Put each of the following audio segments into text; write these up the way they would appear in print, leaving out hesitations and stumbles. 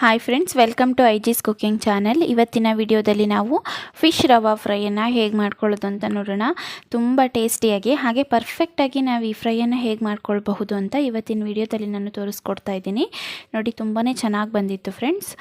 Hi friends, welcome to ಐಜಿಸ್ cooking channel. ಇವತ್ತಿನ ವಿಡಿಯೋದಲ್ಲಿ ನಾವು ಫಿಶ್ ರವಾ ಫ್ರೈಯನ್ನು ಹೇಗೆ ಮಾಡ್ಕೊಳ್ಳೋದು ಅಂತ ನೋಡೋಣ. ತುಂಬ ಟೇಸ್ಟಿಯಾಗಿ ಹಾಗೆ ಪರ್ಫೆಕ್ಟಾಗಿ ನಾವು ಈ ಫ್ರೈಯನ್ನು ಹೇಗೆ ಮಾಡ್ಕೊಳ್ಬಹುದು ಅಂತ ಇವತ್ತಿನ ವಿಡಿಯೋದಲ್ಲಿ ನಾನು ತೋರಿಸ್ಕೊಡ್ತಾ ಇದ್ದೀನಿ. ನೋಡಿ, ತುಂಬಾ ಚೆನ್ನಾಗಿ ಬಂದಿತ್ತು ಫ್ರೆಂಡ್ಸ್.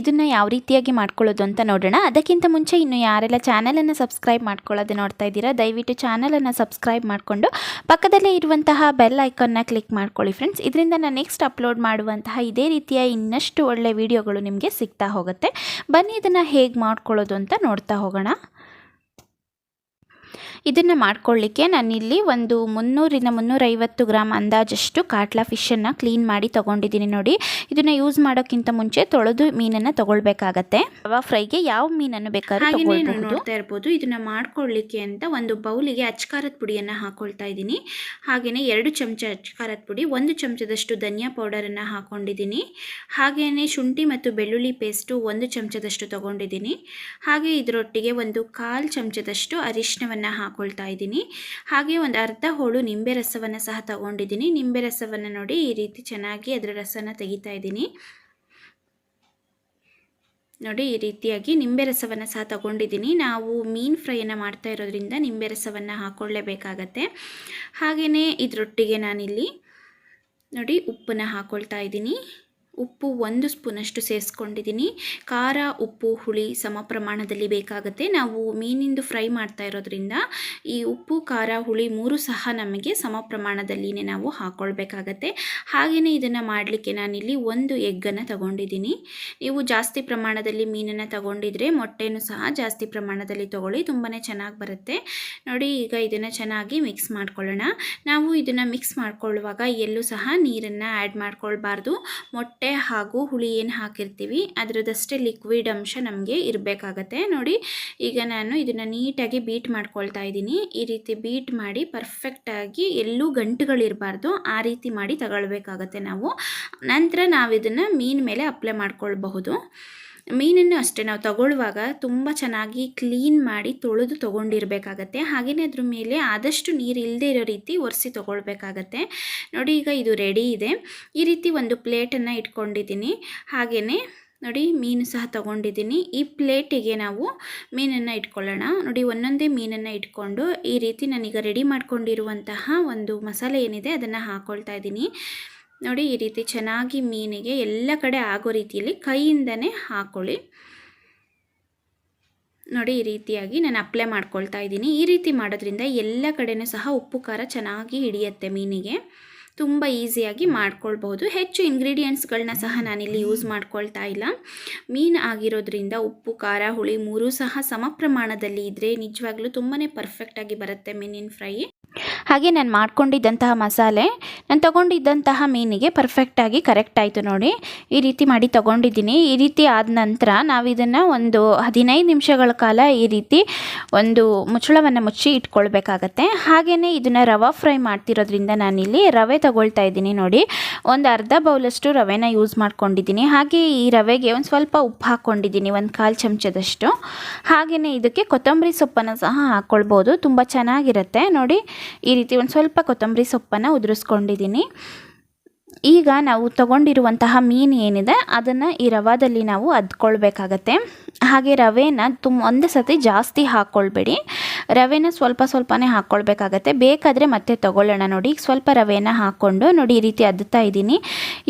ಇದನ್ನು ಯಾವ ರೀತಿಯಾಗಿ ಮಾಡ್ಕೊಳ್ಳೋದು ಅಂತ ನೋಡೋಣ. ಅದಕ್ಕಿಂತ ಮುಂಚೆ ಇನ್ನು ಯಾರೆಲ್ಲ ಚಾನಲನ್ನು ಸಬ್ಸ್ಕ್ರೈಬ್ ಮಾಡ್ಕೊಳ್ಳೋದು ನೋಡ್ತಾ ಇದ್ದೀರಾ, ದಯವಿಟ್ಟು ಚಾನಲನ್ನು ಸಬ್ಸ್ಕ್ರೈಬ್ ಮಾಡಿಕೊಂಡು ಪಕ್ಕದಲ್ಲೇ ಇರುವಂತಹ ಬೆಲ್ ಐಕಾನ್ನ ಕ್ಲಿಕ್ ಮಾಡ್ಕೊಳ್ಳಿ ಫ್ರೆಂಡ್ಸ್. ಇದರಿಂದ ನಾನು ನೆಕ್ಸ್ಟ್ ಅಪ್ಲೋಡ್ ಮಾಡುವಂತಹ ಇದೇ ರೀತಿಯ ಇನ್ನಷ್ಟು ಒಳ್ಳೆ ವಿಡಿಯೋಗಳು ನಿಮಗೆ ಸಿಗ್ತಾ ಹೋಗುತ್ತೆ. ಬನ್ನಿ ಇದನ್ನು ಹೇಗೆ ಮಾಡ್ಕೊಳ್ಳೋದು ಅಂತ ನೋಡ್ತಾ ಹೋಗೋಣ. ಇದನ್ನು ಮಾಡ್ಕೊಳ್ಳಿಕ್ಕೆ ನಾನಿಲ್ಲಿ ಒಂದು 300-350 ಗ್ರಾಮ್ ಅಂದಾಜಷ್ಟು ಕಾಟ್ಲಾ ಫಿಶನ್ನು ಕ್ಲೀನ್ ಮಾಡಿ ತೊಗೊಂಡಿದ್ದೀನಿ. ನೋಡಿ, ಇದನ್ನು ಯೂಸ್ ಮಾಡೋಕ್ಕಿಂತ ಮುಂಚೆ ತೊಳೆದು ಮೀನನ್ನು ತೊಗೊಳ್ಬೇಕಾಗತ್ತೆ. ರವಾ ಫ್ರೈಗೆ ಯಾವ ಮೀನನ್ನು ಬೇಕಾದ್ರೂ ನೋಡ್ತಾ ಇರ್ಬೋದು. ಇದನ್ನು ಮಾಡ್ಕೊಳ್ಳಿಕ್ಕೆ ಅಂತ ಒಂದು ಬೌಲಿಗೆ ಅಚ್ಕಾರದ ಪುಡಿಯನ್ನು ಹಾಕೊಳ್ತಾ ಇದ್ದೀನಿ. ಹಾಗೆಯೇ 2 ಚಮಚ ಅಚ್ಕಾರದ ಪುಡಿ, 1 ಚಮಚದಷ್ಟು ಧನಿಯಾ ಪೌಡರನ್ನು ಹಾಕೊಂಡಿದ್ದೀನಿ. ಹಾಗೆಯೇ ಶುಂಠಿ ಮತ್ತು ಬೆಳ್ಳುಳ್ಳಿ ಪೇಸ್ಟು 1 ಚಮಚದಷ್ಟು ತೊಗೊಂಡಿದ್ದೀನಿ. ಹಾಗೆ ಇದರೊಟ್ಟಿಗೆ 1/4 ಚಮಚದಷ್ಟು ಅರಿಶಿನವನ್ನು ಹಾಕೊಳ್ತಾ ಇದ್ದೀನಿ. ಹಾಗೆ ಒಂದು ಅರ್ಧ ಹೋಳು ನಿಂಬೆ ರಸವನ್ನು ಸಹ ತಗೊಂಡಿದ್ದೀನಿ. ನಿಂಬೆ ರಸವನ್ನು ನೋಡಿ ಈ ರೀತಿ ಚೆನ್ನಾಗಿ ಅದರ ರಸನ ತೆಗಿತಾ ಇದ್ದೀನಿ. ನೋಡಿ, ಈ ರೀತಿಯಾಗಿ ನಿಂಬೆ ರಸವನ್ನು ಸಹ ತಗೊಂಡಿದ್ದೀನಿ. ನಾವು ಮೀನು ಫ್ರೈಯನ್ನು ಮಾಡ್ತಾ ಇರೋದ್ರಿಂದ ನಿಂಬೆ ರಸವನ್ನು ಹಾಕ್ಕೊಳ್ಳೇಬೇಕಾಗತ್ತೆ. ಹಾಗೆಯೇ ಇದರೊಟ್ಟಿಗೆ ನಾನಿಲ್ಲಿ ನೋಡಿ ಉಪ್ಪನ್ನು ಹಾಕ್ಕೊಳ್ತಾ ಇದ್ದೀನಿ. ಉಪ್ಪು 1 ಸ್ಪೂನಷ್ಟು ಸೇರಿಸ್ಕೊಂಡಿದ್ದೀನಿ. ಖಾರ, ಉಪ್ಪು, ಹುಳಿ ಸಮ ಪ್ರಮಾಣದಲ್ಲಿ ಬೇಕಾಗುತ್ತೆ. ನಾವು ಮೀನಿಂದು ಫ್ರೈ ಮಾಡ್ತಾ ಇರೋದ್ರಿಂದ ಈ ಉಪ್ಪು, ಖಾರ, ಹುಳಿ 3 ಸಹ ನಮಗೆ ಸಮ ಪ್ರಮಾಣದಲ್ಲಿನೇ ನಾವು ಹಾಕ್ಕೊಳ್ಬೇಕಾಗತ್ತೆ. ಹಾಗೆಯೇ ಇದನ್ನು ಮಾಡಲಿಕ್ಕೆ ನಾನಿಲ್ಲಿ 1 ಎಗ್ಗನ್ನು ತಗೊಂಡಿದ್ದೀನಿ. ನೀವು ಜಾಸ್ತಿ ಪ್ರಮಾಣದಲ್ಲಿ ಮೀನನ್ನು ತಗೊಂಡಿದ್ರೆ ಮೊಟ್ಟೆನೂ ಸಹ ಜಾಸ್ತಿ ಪ್ರಮಾಣದಲ್ಲಿ ತೊಗೊಳ್ಳಿ, ತುಂಬಾ ಚೆನ್ನಾಗಿ ಬರುತ್ತೆ. ನೋಡಿ, ಈಗ ಇದನ್ನು ಚೆನ್ನಾಗಿ ಮಿಕ್ಸ್ ಮಾಡ್ಕೊಳ್ಳೋಣ. ನಾವು ಇದನ್ನು ಮಿಕ್ಸ್ ಮಾಡ್ಕೊಳ್ಳುವಾಗ ಎಲ್ಲೂ ಸಹ ನೀರನ್ನು ಆ್ಯಡ್ ಮಾಡ್ಕೊಳ್ಬಾರ್ದು. ಮೊಟ್ಟೆ ಹಾಗೂ ಹುಳಿ ಏನು ಹಾಕಿರ್ತೀವಿ ಅದರದಷ್ಟೇ ಲಿಕ್ವಿಡ್ ಅಂಶ ನಮಗೆ ಇರಬೇಕಾಗತ್ತೆ. ನೋಡಿ, ಈಗ ನಾನು ಇದನ್ನು ನೀಟಾಗಿ ಬೀಟ್ ಮಾಡ್ಕೊಳ್ತಾ ಇದ್ದೀನಿ. ಈ ರೀತಿ ಬೀಟ್ ಮಾಡಿ ಪರ್ಫೆಕ್ಟಾಗಿ ಎಲ್ಲೂ ಗಂಟುಗಳಿರಬಾರ್ದು, ಆ ರೀತಿ ಮಾಡಿ ತಗೊಳ್ಬೇಕಾಗತ್ತೆ ನಾವು. ನಂತರ ನಾವು ಇದನ್ನು ಮೀನು ಮೇಲೆ ಅಪ್ಲೈ ಮಾಡ್ಕೊಳ್ಬಹುದು. ಮೀನನ್ನು ಅಷ್ಟೇ ನಾವು ತಗೊಳ್ಳುವಾಗ ತುಂಬ ಚೆನ್ನಾಗಿ ಕ್ಲೀನ್ ಮಾಡಿ ತೊಳೆದು ತೊಗೊಂಡಿರಬೇಕಾಗತ್ತೆ. ಹಾಗೆಯೇ ಅದ್ರ ಮೇಲೆ ಆದಷ್ಟು ನೀರು ಇಲ್ಲದೆ ಇರೋ ರೀತಿ ಒರೆಸಿ ತೊಗೊಳ್ಬೇಕಾಗತ್ತೆ. ನೋಡಿ, ಈಗ ಇದು ರೆಡಿ ಇದೆ. ಈ ರೀತಿ ಒಂದು ಪ್ಲೇಟನ್ನು ಇಟ್ಕೊಂಡಿದ್ದೀನಿ. ಹಾಗೆಯೇ ನೋಡಿ, ಮೀನು ಸಹ ತೊಗೊಂಡಿದ್ದೀನಿ. ಈ ಪ್ಲೇಟಿಗೆ ನಾವು ಮೀನನ್ನು ಇಟ್ಕೊಳ್ಳೋಣ. ನೋಡಿ, ಒಂದೊಂದೇ ಮೀನನ್ನು ಇಟ್ಕೊಂಡು ಈ ರೀತಿ ನಾನೀಗ ರೆಡಿ ಮಾಡ್ಕೊಂಡಿರುವಂತಹ ಒಂದು ಮಸಾಲೆ ಏನಿದೆ ಅದನ್ನು ಹಾಕ್ಕೊಳ್ತಾ ಇದ್ದೀನಿ. ನೋಡಿ, ಈ ರೀತಿ ಚೆನ್ನಾಗಿ ಮೀನಿಗೆ ಎಲ್ಲ ಕಡೆ ಆಗೋ ರೀತಿಯಲ್ಲಿ ಕೈಯಿಂದನೇ ಹಾಕ್ಕೊಳ್ಳಿ. ನೋಡಿ, ಈ ರೀತಿಯಾಗಿ ನಾನು ಅಪ್ಲೈ ಮಾಡ್ಕೊಳ್ತಾ ಇದ್ದೀನಿ. ಈ ರೀತಿ ಮಾಡೋದ್ರಿಂದ ಎಲ್ಲ ಕಡೆಯೂ ಸಹ ಉಪ್ಪು ಖಾರ ಚೆನ್ನಾಗಿ ಹಿಡಿಯುತ್ತೆ ಮೀನಿಗೆ. ತುಂಬ ಈಸಿಯಾಗಿ ಮಾಡ್ಕೊಳ್ಬಹುದು. ಹೆಚ್ಚು ಇಂಗ್ರೀಡಿಯೆಂಟ್ಸ್ಗಳನ್ನ ಸಹ ನಾನಿಲ್ಲಿ ಯೂಸ್ ಮಾಡ್ಕೊಳ್ತಾ ಇಲ್ಲ. ಮೀನು ಆಗಿರೋದ್ರಿಂದ ಉಪ್ಪು, ಖಾರ, ಹುಳಿ 3 ಸಹ ಸಮ ಪ್ರಮಾಣದಲ್ಲಿ ಇದ್ದರೆ ನಿಜವಾಗ್ಲೂ ತುಂಬಾ ಪರ್ಫೆಕ್ಟಾಗಿ ಬರುತ್ತೆ ಮೀನಿನ ಫ್ರೈ. ಹಾಗೆ ನಾನು ಮಾಡ್ಕೊಂಡಿದ್ದಂತಹ ಮಸಾಲೆ ನಾನು ತೊಗೊಂಡಿದ್ದಂತಹ ಮೀನಿಗೆ ಪರ್ಫೆಕ್ಟಾಗಿ ಕರೆಕ್ಟ್ ಆಯಿತು. ನೋಡಿ, ಈ ರೀತಿ ಮಾಡಿ ತೊಗೊಂಡಿದ್ದೀನಿ. ಈ ರೀತಿ ಆದ ನಂತರ ನಾವು ಇದನ್ನು ಒಂದು 15 ನಿಮಿಷಗಳ ಕಾಲ ಈ ರೀತಿ ಒಂದು ಮುಚ್ಚಳವನ್ನು ಮುಚ್ಚಿ ಇಟ್ಕೊಳ್ಬೇಕಾಗತ್ತೆ. ಹಾಗೆಯೇ ಇದನ್ನು ರವಾ ಫ್ರೈ ಮಾಡ್ತಿರೋದ್ರಿಂದ ನಾನಿಲ್ಲಿ ರವೆ ತಗೊಳ್ತಾ ಇದ್ದೀನಿ. ನೋಡಿ, ಒಂದು ಅರ್ಧ ಬೌಲಷ್ಟು ರವೆನ ಯೂಸ್ ಮಾಡ್ಕೊಂಡಿದ್ದೀನಿ. ಹಾಗೆ ಈ ರವೆಗೆ ಒಂದು ಸ್ವಲ್ಪ ಉಪ್ಪು ಹಾಕ್ಕೊಂಡಿದ್ದೀನಿ, 1/4 ಚಮಚದಷ್ಟು. ಹಾಗೆಯೇ ಇದಕ್ಕೆ ಕೊತ್ತಂಬರಿ ಸೊಪ್ಪನ್ನು ಸಹ ಹಾಕ್ಕೊಳ್ಬೋದು, ತುಂಬ ಚೆನ್ನಾಗಿರುತ್ತೆ. ನೋಡಿ, ಈ ರೀತಿ ಒಂದು ಸ್ವಲ್ಪ ಕೊತ್ತಂಬರಿ ಸೊಪ್ಪನ್ನು ಉದುರಿಸ್ಕೊಂಡಿದ್ದೀನಿ. ಈಗ ನಾವು ತಗೊಂಡಿರುವಂತಹ ಮೀನು ಏನಿದೆ ಅದನ್ನು ಈ ರವಾದಲ್ಲಿ ನಾವು ಅದ್ಕೊಳ್ಬೇಕಾಗತ್ತೆ. ಹಾಗೆ ರವೆನ ಒಂದು ಸತಿ ಜಾಸ್ತಿ ಹಾಕ್ಕೊಳ್ಬೇಡಿ, ರವೆನ ಸ್ವಲ್ಪ ಸ್ವಲ್ಪನೇ ಹಾಕ್ಕೊಳ್ಬೇಕಾಗತ್ತೆ. ಬೇಕಾದರೆ ಮತ್ತೆ ತೊಗೊಳ್ಳೋಣ. ನೋಡಿ, ಸ್ವಲ್ಪ ರವೆನ ಹಾಕ್ಕೊಂಡು ನೋಡಿ ಈ ರೀತಿ ಅದ್ತಾ ಇದ್ದೀನಿ.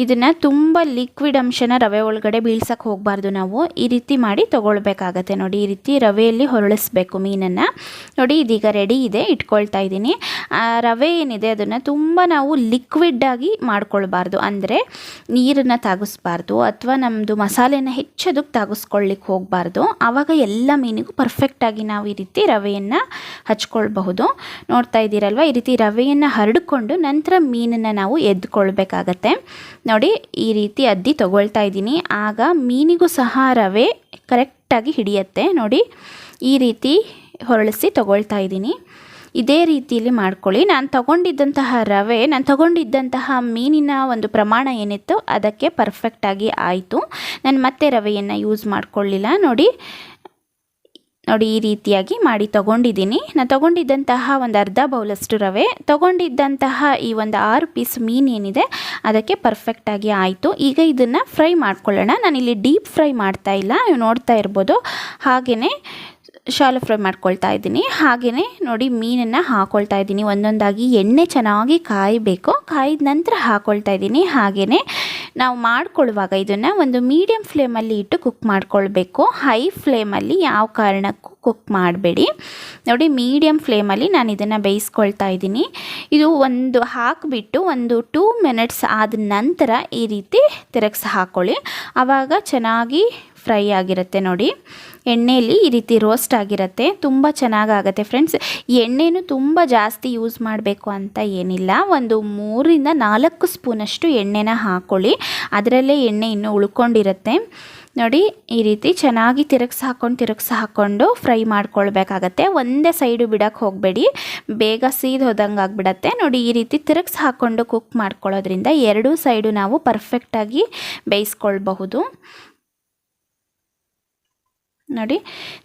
ಇದನ್ನು ತುಂಬ ಲಿಕ್ವಿಡ್ ಅಂಶನ ರವೆ ಒಳಗಡೆ ಬೀಳ್ಸಕ್ಕೆ ಹೋಗಬಾರ್ದು. ನಾವು ಈ ರೀತಿ ಮಾಡಿ ತೊಗೊಳ್ಬೇಕಾಗತ್ತೆ. ನೋಡಿ, ಈ ರೀತಿ ರವೆಯಲ್ಲಿ ಹೊರಳಿಸ್ಬೇಕು ಮೀನನ್ನು. ನೋಡಿ, ಇದೀಗ ರೆಡಿ ಇದೆ, ಇಟ್ಕೊಳ್ತಾ ಇದ್ದೀನಿ. ರವೆ ಏನಿದೆ ಅದನ್ನು ತುಂಬ ನಾವು ಲಿಕ್ವಿಡ್ಡಾಗಿ ಮಾಡ್ಕೊಳ್ಬಾರ್ದು, ಅಂದರೆ ನೀರನ್ನು ತಾಗಿಸ್ಬಾರ್ದು ಅಥವಾ ನಮ್ಮದು ಮಸಾಲೆನ ಹೆಚ್ಚದಕ್ಕೆ ತಾಗಿಸ್ಕೊಳ್ಳಿಕ್ಕೆ ಹೋಗಬಾರ್ದು. ಆವಾಗ ಎಲ್ಲ ಮೀನಿಗೂ ಪರ್ಫೆಕ್ಟಾಗಿ ನಾವು ಈ ರೀತಿ ರವೆಯನ್ನು ಹಚ್ಕೊಳ್ಬಹುದು. ನೋಡ್ತಾ ಇದ್ದೀರಲ್ವ, ಈ ರೀತಿ ರವೆಯನ್ನು ಹರಡಿಕೊಂಡು ನಂತರ ಮೀನನ್ನು ನಾವು ಎದ್ಕೊಳ್ಬೇಕಾಗತ್ತೆ. ನೋಡಿ, ಈ ರೀತಿ ಅದ್ದಿ ತೊಗೊಳ್ತಾ ಇದ್ದೀನಿ. ಆಗ ಮೀನಿಗೂ ಸಹ ರವೆ ಕರೆಕ್ಟಾಗಿ ಹಿಡಿಯುತ್ತೆ. ನೋಡಿ, ಈ ರೀತಿ ಹೊರಳಿಸಿ ತೊಗೊಳ್ತಾ ಇದ್ದೀನಿ. ಇದೇ ರೀತಿಯಲ್ಲಿ ಮಾಡ್ಕೊಳ್ಳಿ. ನಾನು ತಗೊಂಡಿದ್ದಂತಹ ಮೀನಿನ ಒಂದು ಪ್ರಮಾಣ ಏನಿತ್ತು ಅದಕ್ಕೆ ಪರ್ಫೆಕ್ಟಾಗಿ ಆಯಿತು. ನಾನು ಮತ್ತೆ ರವೆಯನ್ನು ಯೂಸ್ ಮಾಡ್ಕೊಳ್ಳಿಲ್ಲ. ನೋಡಿ, ನೋಡಿ ಈ ರೀತಿಯಾಗಿ ಮಾಡಿ ತೊಗೊಂಡಿದ್ದೀನಿ. ನಾನು ತೊಗೊಂಡಿದ್ದಂತಹ ಒಂದು ಅರ್ಧ ಬೌಲಷ್ಟು ರವೆ, ತೊಗೊಂಡಿದ್ದಂತಹ ಈ ಒಂದು 6 ಪೀಸ್ ಮೀನು ಏನಿದೆ ಅದಕ್ಕೆ ಪರ್ಫೆಕ್ಟಾಗಿ ಆಯಿತು. ಈಗ ಇದನ್ನು ಫ್ರೈ ಮಾಡ್ಕೊಳ್ಳೋಣ. ನಾನಿಲ್ಲಿ ಡೀಪ್ ಫ್ರೈ ಮಾಡ್ತಾ ಇಲ್ಲ, ನೀವು ನೋಡ್ತಾ ಇರ್ಬೋದು. ಹಾಗೆಯೇ ಶಾಲೋ ಫ್ರೈ ಮಾಡ್ಕೊಳ್ತಾ ಇದ್ದೀನಿ. ಹಾಗೆಯೇ ನೋಡಿ ಮೀನನ್ನು ಹಾಕ್ಕೊಳ್ತಾ ಇದ್ದೀನಿ ಒಂದೊಂದಾಗಿ. ಎಣ್ಣೆ ಚೆನ್ನಾಗಿ ಕಾಯಬೇಕು, ಕಾಯಿದ ನಂತರ ಹಾಕ್ಕೊಳ್ತಾ ಇದ್ದೀನಿ. ಹಾಗೆಯೇ ನಾವು ಮಾಡ್ಕೊಳ್ಳುವಾಗ ಇದನ್ನು ಒಂದು ಮೀಡಿಯಮ್ ಫ್ಲೇಮಲ್ಲಿ ಇಟ್ಟು ಕುಕ್ ಮಾಡ್ಕೊಳ್ಬೇಕು. ಹೈ ಫ್ಲೇಮಲ್ಲಿ ಯಾವ ಕಾರಣಕ್ಕೂ ಕುಕ್ ಮಾಡಬೇಡಿ. ನೋಡಿ ಮೀಡಿಯಮ್ ಫ್ಲೇಮಲ್ಲಿ ನಾನು ಇದನ್ನು ಬೇಯಿಸ್ಕೊಳ್ತಾ ಇದ್ದೀನಿ. ಇದು ಒಂದು ಹಾಕಿಬಿಟ್ಟು ಒಂದು 2 ಮಿನಿಟ್ಸ್ ಆದ ನಂತರ ಈ ರೀತಿ ತಿರುಗಿಸಿ ಹಾಕ್ಕೊಳ್ಳಿ. ಆವಾಗ ಚೆನ್ನಾಗಿ ಫ್ರೈ ಆಗಿರುತ್ತೆ. ನೋಡಿ ಎಣ್ಣೆಯಲ್ಲಿ ಈ ರೀತಿ ರೋಸ್ಟ್ ಆಗಿರುತ್ತೆ, ತುಂಬ ಚೆನ್ನಾಗಾಗುತ್ತೆ ಫ್ರೆಂಡ್ಸ್. ಎಣ್ಣೆನೂ ತುಂಬ ಜಾಸ್ತಿ ಯೂಸ್ ಮಾಡಬೇಕು ಅಂತ ಏನಿಲ್ಲ. ಒಂದು 3ರಿಂದ 4 ಸ್ಪೂನಷ್ಟು ಎಣ್ಣೆನ ಹಾಕ್ಕೊಳ್ಳಿ, ಅದರಲ್ಲೇ ಎಣ್ಣೆ ಇನ್ನೂ ಉಳ್ಕೊಂಡಿರುತ್ತೆ. ನೋಡಿ ಈ ರೀತಿ ಚೆನ್ನಾಗಿ ತಿರುಗಿಸಿ ಹಾಕ್ಕೊಂಡು ಫ್ರೈ ಮಾಡ್ಕೊಳ್ಬೇಕಾಗತ್ತೆ. ಒಂದೇ ಸೈಡು ಬಿಡೋಕ್ಕೆ ಹೋಗಬೇಡಿ, ಬೇಗ ಸೀದ್ ಹೋದಂಗೆ ಆಗಿಬಿಡತ್ತೆ. ನೋಡಿ ಈ ರೀತಿ ತಿರುಗಿಸಿ ಹಾಕ್ಕೊಂಡು ಕುಕ್ ಮಾಡ್ಕೊಳ್ಳೋದ್ರಿಂದ ಎರಡೂ ಸೈಡು ನಾವು ಪರ್ಫೆಕ್ಟಾಗಿ ಬೇಯಿಸ್ಕೊಳ್ಬಹುದು. ನೋಡಿ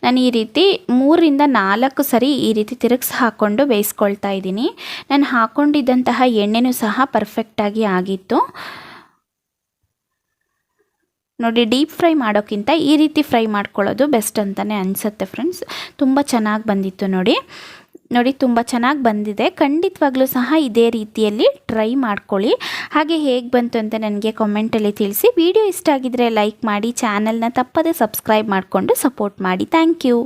ನಾನು ಈ ರೀತಿ 3ರಿಂದ 4 ಸರಿ ಈ ರೀತಿ ತಿರುಗಿಸಿ ಹಾಕ್ಕೊಂಡು ಬೇಯಿಸ್ಕೊಳ್ತಾ ಇದ್ದೀನಿ. ನಾನು ಹಾಕ್ಕೊಂಡಿದ್ದಂತಹ ಎಣ್ಣೆನೂ ಸಹ ಪರ್ಫೆಕ್ಟಾಗಿ ಆಗಿತ್ತು. ನೋಡಿ ಡೀಪ್ ಫ್ರೈ ಮಾಡೋಕ್ಕಿಂತ ಈ ರೀತಿ ಫ್ರೈ ಮಾಡ್ಕೊಳ್ಳೋದು ಬೆಸ್ಟ್ ಅಂತಲೇ ಅನಿಸುತ್ತೆ ಫ್ರೆಂಡ್ಸ್. ತುಂಬ ಚೆನ್ನಾಗಿ ಬಂದಿತ್ತು. ನೋಡಿ ತುಂಬ ಚೆನ್ನಾಗಿ ಬಂದಿದೆ. ಖಂಡಿತವಾಗ್ಲೂ ಸಹ ಇದೇ ರೀತಿಯಲ್ಲಿ ಟ್ರೈ ಮಾಡ್ಕೊಳ್ಳಿ. ಹಾಗೆ ಹೇಗೆ ಬಂತು ಅಂತ ನನಗೆ ಕಾಮೆಂಟಲ್ಲಿ ತಿಳಿಸಿ. ವಿಡಿಯೋ ಇಷ್ಟ ಆಗಿದ್ದರೆ ಲೈಕ್ ಮಾಡಿ, ಚಾನಲ್ನ ತಪ್ಪದೇ ಸಬ್ಸ್ಕ್ರೈಬ್ ಮಾಡಿಕೊಂಡು ಸಪೋರ್ಟ್ ಮಾಡಿ. Thank you.